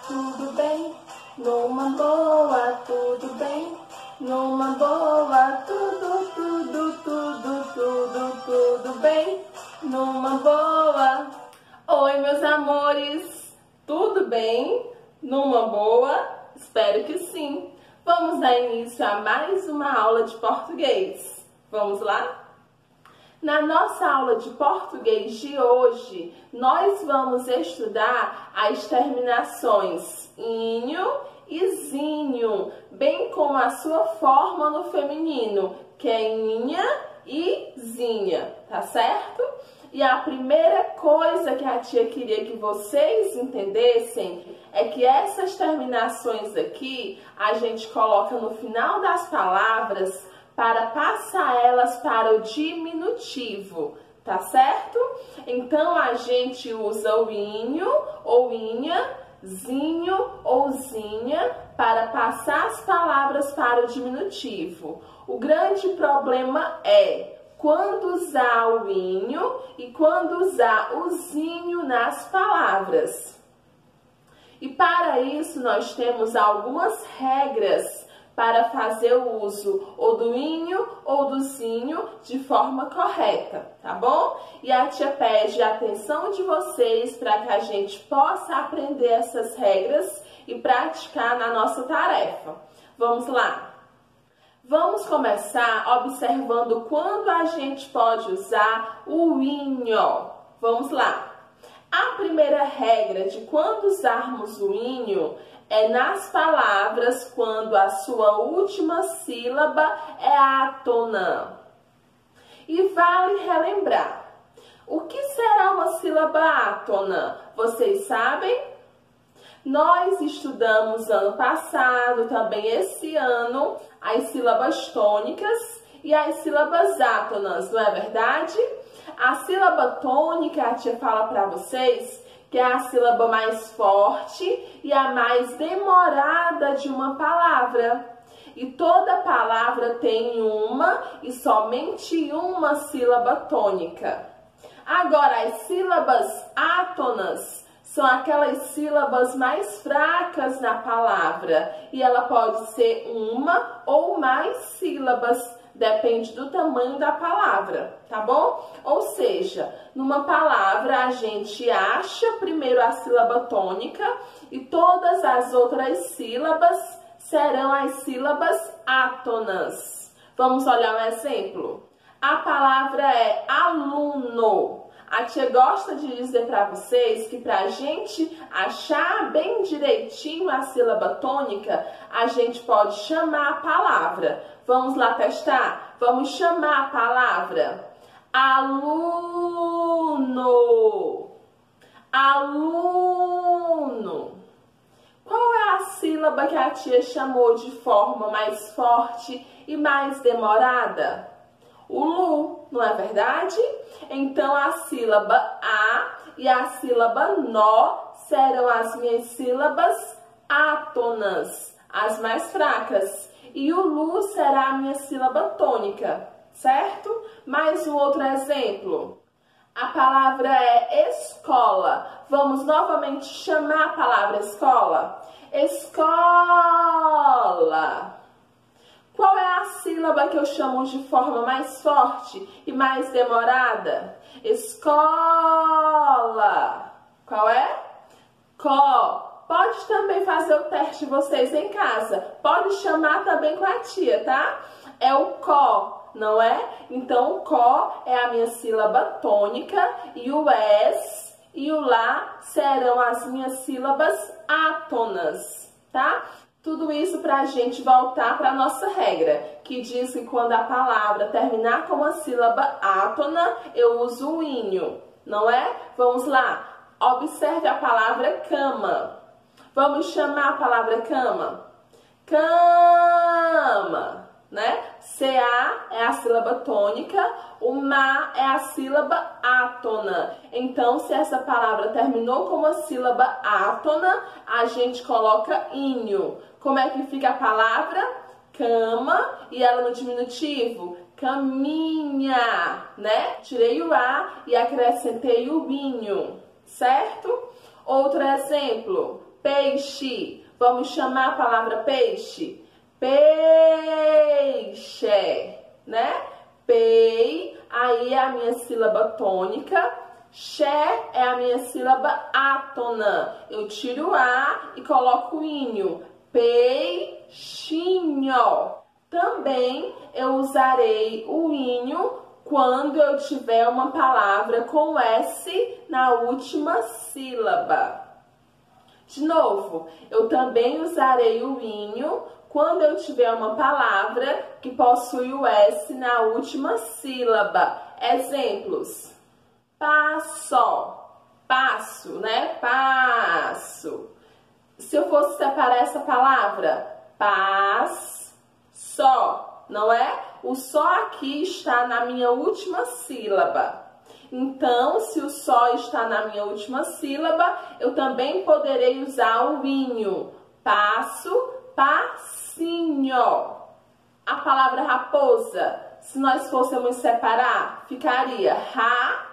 Tudo bem, numa boa, tudo bem, numa boa, tudo bem, numa boa. Oi, meus amores, tudo bem? Numa boa? Espero que sim. Vamos dar início a mais uma aula de português. Vamos lá? Na nossa aula de português de hoje, nós vamos estudar as terminações inho e zinho, bem como a sua forma no feminino, que é inha e zinha, tá certo? E a primeira coisa que a tia queria que vocês entendessem é que essas terminações aqui a gente coloca no final das palavras para passar elas para o diminutivo, tá certo? Então, a gente usa o inho ou inha, zinho ou zinha para passar as palavras para o diminutivo. O grande problema é quando usar o inho e quando usar o zinho nas palavras. E para isso, nós temos algumas regras para fazer o uso ou do inho ou do zinho de forma correta, tá bom? E a tia pede a atenção de vocês para que a gente possa aprender essas regras e praticar na nossa tarefa. Vamos lá? Vamos começar observando quando a gente pode usar o inho. Vamos lá? A primeira regra de quando usarmos o inho é nas palavras quando a sua última sílaba é átona. E vale relembrar, o que será uma sílaba átona? Vocês sabem? Nós estudamos ano passado, também esse ano, as sílabas tônicas e as sílabas átonas, não é verdade? A sílaba tônica, a tia fala para vocês, que é a sílaba mais forte e a mais demorada de uma palavra. E toda palavra tem uma e somente uma sílaba tônica. Agora, as sílabas átonas são aquelas sílabas mais fracas na palavra e ela pode ser uma ou mais sílabas, depende do tamanho da palavra, tá bom? Ou seja, numa palavra a gente acha primeiro a sílaba tônica e todas as outras sílabas serão as sílabas átonas. Vamos olhar um exemplo? A palavra é aluno. A tia gosta de dizer para vocês que para a gente achar bem direitinho a sílaba tônica, a gente pode chamar a palavra. Vamos lá testar? Vamos chamar a palavra. Aluno. Aluno. Qual é a sílaba que a tia chamou de forma mais forte e mais demorada? O lu, não é verdade? Então, a sílaba a e a sílaba nó serão as minhas sílabas átonas, as mais fracas. E o lu será a minha sílaba tônica, certo? Mais um outro exemplo. A palavra é escola. Vamos novamente chamar a palavra escola. Escola. Qual é a sílaba que eu chamo de forma mais forte e mais demorada? Escola. Qual é? Có. Pode também fazer o teste de vocês em casa. Pode chamar também com a tia, tá? É o có, não é? Então, o có é a minha sílaba tônica e o es e o lá serão as minhas sílabas átonas, tá? Tudo isso para a gente voltar para a nossa regra, que diz que quando a palavra terminar com uma sílaba átona, eu uso o inho, não é? Vamos lá. Observe a palavra cama. Vamos chamar a palavra cama. Cama, né? CA é a sílaba tônica, o MA é a sílaba átona. Então, se essa palavra terminou com uma sílaba átona, a gente coloca inho. Como é que fica a palavra? Cama, e ela no diminutivo? Caminha, né? Tirei o A e acrescentei o inho, certo? Outro exemplo. peixe. Vamos chamar a palavra peixe? Peixe, né? Pei, aí é a minha sílaba tônica. Xé é a minha sílaba átona. Eu tiro o A e coloco o inho. Peixinho. Também eu usarei o inho quando eu tiver uma palavra com S na última sílaba. De novo, eu também usarei o inho quando eu tiver uma palavra que possui o S na última sílaba. Exemplos: passo, passo, né? Passo. Se eu fosse separar essa palavra, paz, só, não é? O só aqui está na minha última sílaba. Então, se o só está na minha última sílaba, eu também poderei usar o inho. Passo, passinho. A palavra raposa, se nós fôssemos separar, ficaria raposa.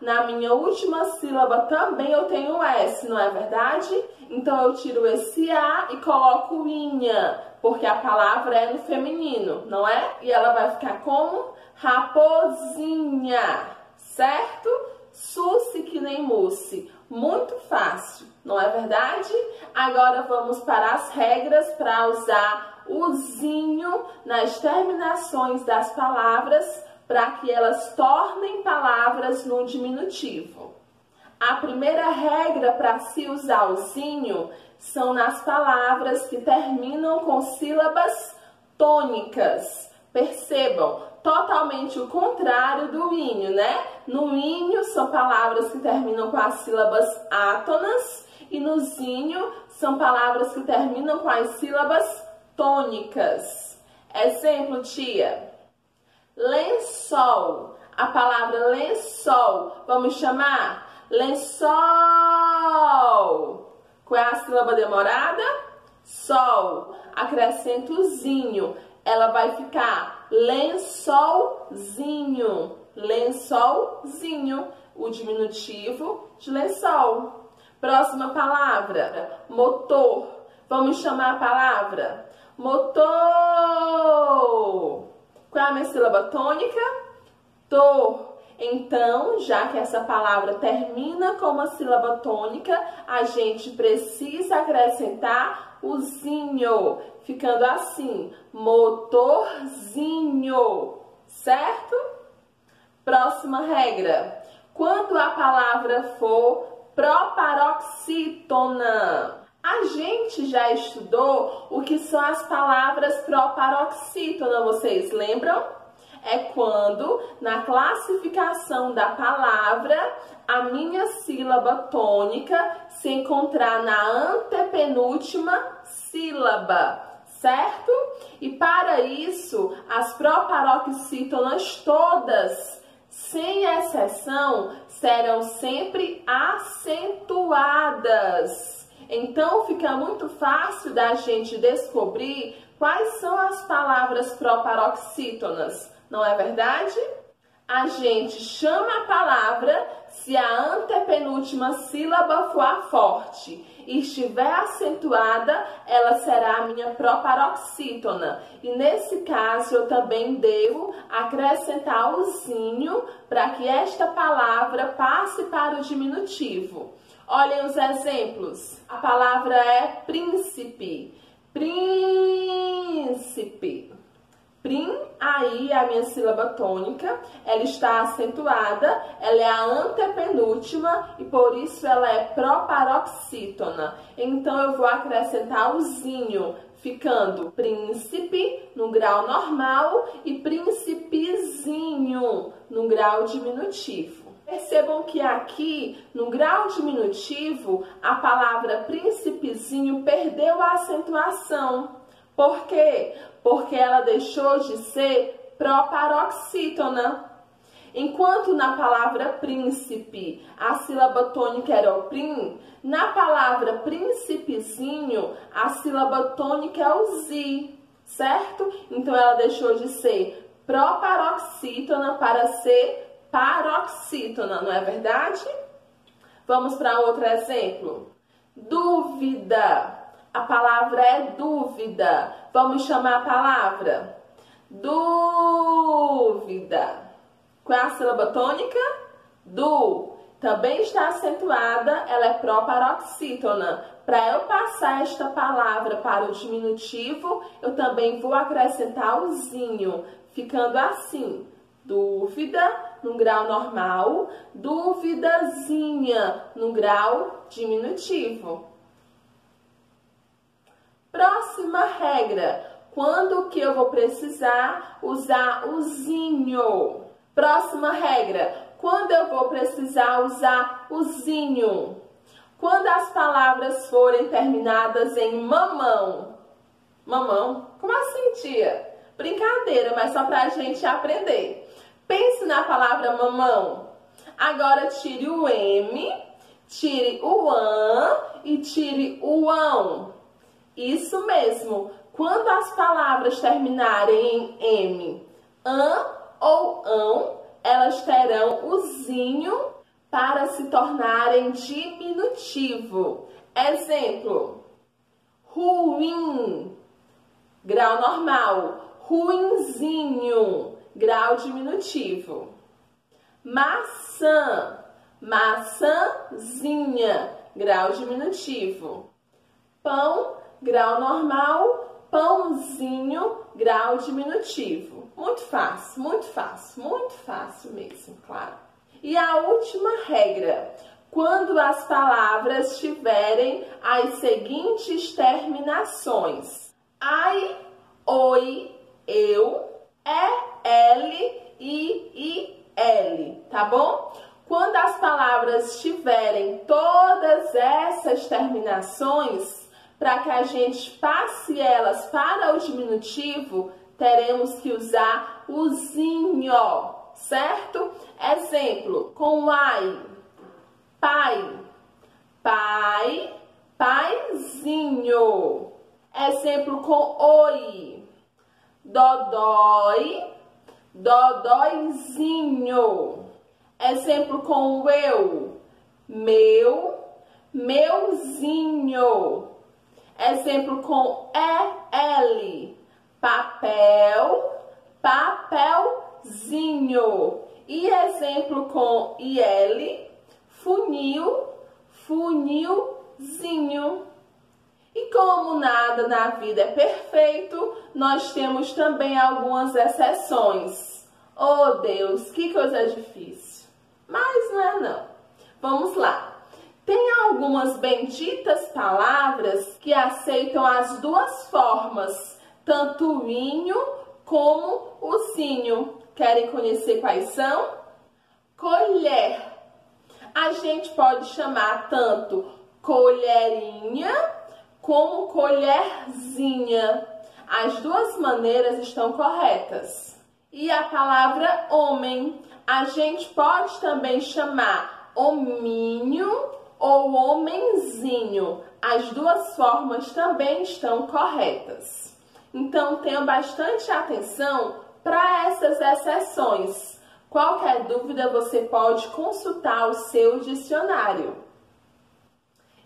Na minha última sílaba também eu tenho S, não é verdade? Então eu tiro esse A e coloco inha, porque a palavra é no feminino, não é? E ela vai ficar como raposinha, certo? Susse que nem mousse. Muito fácil, não é verdade? Agora vamos para as regras para usar o zinho nas terminações das palavras para que elas tornem palavras no diminutivo. A primeira regra para se usar o zinho são nas palavras que terminam com sílabas tônicas. Percebam, totalmente o contrário do inho, né? No inho são palavras que terminam com as sílabas átonas e no zinho são palavras que terminam com as sílabas tônicas. Exemplo, tia. Lençol. A palavra lençol, vamos chamar lençol. Qual é a sílaba demorada? Sol. Acrescento o zinho. Ela vai ficar lençolzinho. Lençolzinho. O diminutivo de lençol. Próxima palavra, motor. Vamos chamar a palavra motor. Qual é a minha sílaba tônica? Tor. Então, já que essa palavra termina com uma sílaba tônica, a gente precisa acrescentar o zinho, ficando assim, motorzinho, certo? Próxima regra. Quando a palavra for proparoxítona, a gente já estudou o que são as palavras proparoxítona, vocês lembram? É quando, na classificação da palavra, a minha sílaba tônica se encontrar na antepenúltima sílaba, certo? E para isso, as proparoxítonas todas, sem exceção, serão sempre acentuadas. Então, fica muito fácil da gente descobrir quais são as palavras proparoxítonas, não é verdade? A gente chama a palavra se a antepenúltima sílaba for a forte e estiver acentuada, ela será a minha proparoxítona. E nesse caso, eu também devo acrescentar o zinho para que esta palavra passe para o diminutivo. Olhem os exemplos. A palavra é príncipe. Príncipe. Prim, aí é a minha sílaba tônica, ela está acentuada, ela é a antepenúltima e por isso ela é proparoxítona. Então eu vou acrescentar o zinho, ficando príncipe no grau normal e príncipezinho no grau diminutivo. Percebam que aqui, no grau diminutivo, a palavra príncipezinho perdeu a acentuação. Por quê? Porque ela deixou de ser proparoxítona. Enquanto na palavra príncipe a sílaba tônica era o prim, na palavra príncipezinho a sílaba tônica é o zi, certo? Então ela deixou de ser proparoxítona para ser paroxítona, não é verdade? Vamos para outro exemplo. Dúvida. A palavra é dúvida. Vamos chamar a palavra dúvida. Qual é a sílaba tônica? Du. Também está acentuada, ela é proparoxítona. Para eu passar esta palavra para o diminutivo, eu também vou acrescentar o zinho, ficando assim. Dúvida, no grau normal, duvidazinha, no grau diminutivo. Próxima regra. Quando que eu vou precisar usar o zinho? Próxima regra. Quando eu vou precisar usar o zinho? Quando as palavras forem terminadas em mamão. Mamão? Como assim, tia? Brincadeira, mas só pra gente aprender. Pense na palavra mamão. Agora tire o M, tire o an e tire o ão. Isso mesmo. Quando as palavras terminarem em M, an ou ão, elas terão o zinho para se tornarem diminutivo. Exemplo, ruim, grau normal. Ruinzinho, grau diminutivo. Maçã, maçãzinha, grau diminutivo. Pão, grau normal. Pãozinho, grau diminutivo. Muito fácil, muito fácil, muito fácil mesmo, claro. E a última regra, quando as palavras tiverem as seguintes terminações: ai, oi, eu, ele, i, l, tá bom? Quando as palavras tiverem todas essas terminações, para que a gente passe elas para o diminutivo, teremos que usar o zinho, certo? Exemplo, com ai, pai, pai, paizinho. Exemplo com oi, dodói, dodóizinho. Exemplo com eu, meu, meuzinho. Exemplo com EL, papel, papelzinho. E exemplo com IL, funil, funilzinho. E como nada na vida é perfeito, nós temos também algumas exceções. Oh Deus, que coisa difícil. Mas não é não. Vamos lá. Tem algumas benditas palavras que aceitam as duas formas, tanto o inho como o zinho. Querem conhecer quais são? Colher. A gente pode chamar tanto colherinha como colherzinha. As duas maneiras estão corretas. E a palavra homem, a gente pode também chamar hominho ou homenzinho. As duas formas também estão corretas. Então, tenha bastante atenção para essas exceções. Qualquer dúvida, você pode consultar o seu dicionário.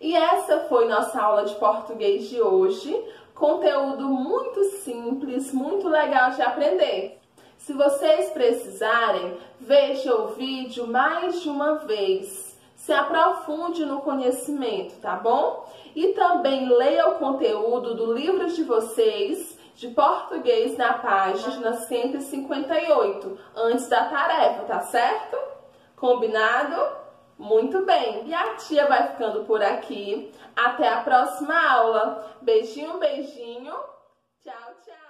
E essa foi nossa aula de português de hoje. Conteúdo muito simples, muito legal de aprender. Se vocês precisarem, vejam o vídeo mais de uma vez. Se aprofunde no conhecimento, tá bom? E também leia o conteúdo do livro de vocês de português na página 158, antes da tarefa, tá certo? Combinado? Muito bem. E a tia vai ficando por aqui. Até a próxima aula. Beijinho, beijinho. Tchau, tchau.